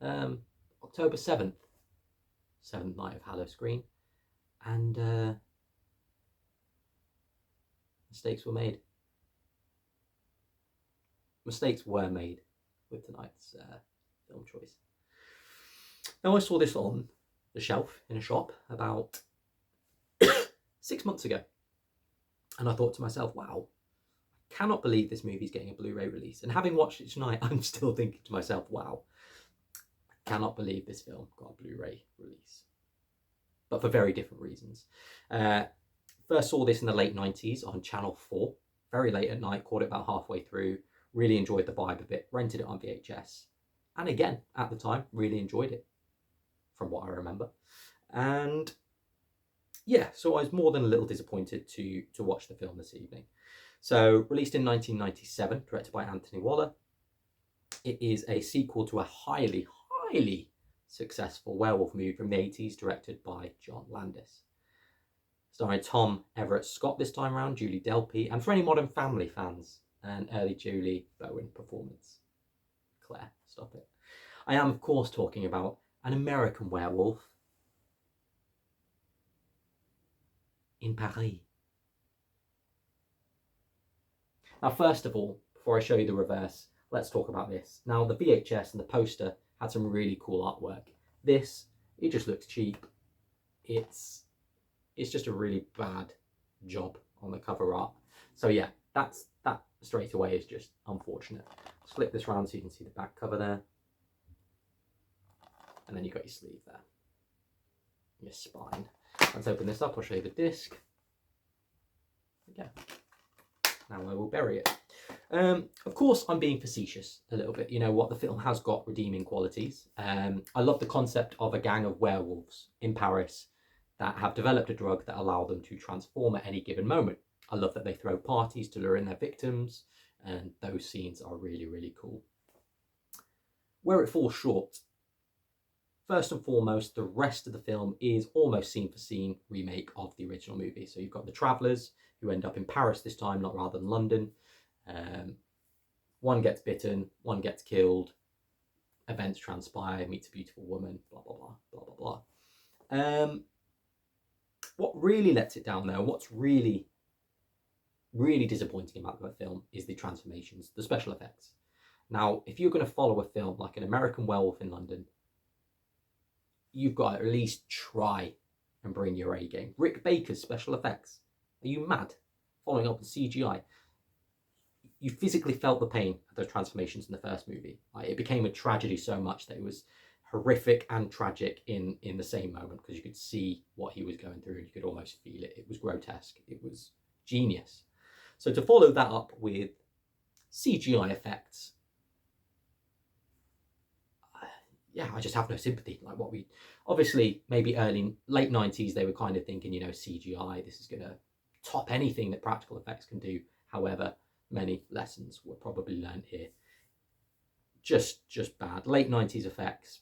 October 7th, 7th night of Hallowscreen, and mistakes were made. Mistakes were made with tonight's film choice. Now, I saw this on the shelf in a shop about 6 months ago, and I thought to myself, wow, I cannot believe this movie's getting a Blu-ray release. And having watched it tonight, I'm still thinking to myself, wow, I cannot believe this film got a Blu-ray release. But for very different reasons. First saw this in the late 90s on Channel 4, very late at night, caught it about halfway through, really enjoyed the vibe of it, rented it on VHS, and again, at the time, really enjoyed it, from what I remember. And yeah, so I was more than a little disappointed to watch the film this evening. So, released in 1997, directed by Anthony Waller, it is a sequel to a highly, highly successful werewolf movie from the 80s, directed by John Landis. Starring Tom Everett Scott this time around, Julie Delpy, and for any Modern Family fans, an early Julie Bowen performance. Claire, stop it. I am, of course, talking about An American Werewolf in Paris. Now, first of all, before I show you the reverse, let's talk about this. Now, the VHS and the poster had some really cool artwork. This, it just looks cheap. It's just a really bad job on the cover art. So yeah, that straight away is just unfortunate. Let's flip this around so you can see the back cover there. And then you've got your sleeve there. Your spine. Let's open this up, I'll show you the disc. There we go. Now I will bury it. Of course, I'm being facetious a little bit. You know what, the film has got redeeming qualities. I love the concept of a gang of werewolves in Paris that have developed a drug that allow them to transform at any given moment. I love that they throw parties to lure in their victims, and those scenes are really, really cool. Where it falls short, first and foremost, the rest of the film is almost scene for scene remake of the original movie. So you've got the travellers who end up in Paris this time, not rather than London. One gets bitten, one gets killed, events transpire, meets a beautiful woman, blah, blah, blah, blah, blah, blah. What really lets it down though, what's really, really disappointing about the film is the transformations, the special effects. Now, if you're going to follow a film like An American Werewolf in London, you've got to at least try and bring your A game. Rick Baker's special effects. Are you mad? Following up with CGI. You physically felt the pain of those transformations in the first movie. It became a tragedy so much that it was horrific and tragic in the same moment, because you could see what he was going through and you could almost feel it. It was grotesque. It was genius. So to follow that up with CGI effects, yeah, I just have no sympathy. Like what we, obviously maybe late 90s, they were kind of thinking, you know, CGI, this is going to top anything that practical effects can do. However, many lessons were probably learned here. Just bad. Late 90s effects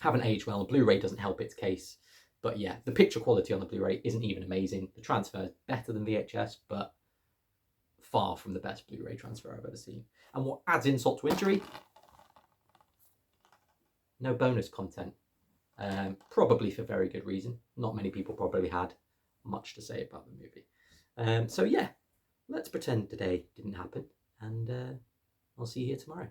haven't aged well, and Blu-ray doesn't help its case. But yeah, the picture quality on the Blu-ray isn't even amazing. The transfer is better than VHS, but far from the best Blu-ray transfer I've ever seen. And what adds insult to injury, no bonus content. Probably for very good reason. Not many people probably had much to say about the movie. So yeah, let's pretend today didn't happen, and I'll see you here tomorrow.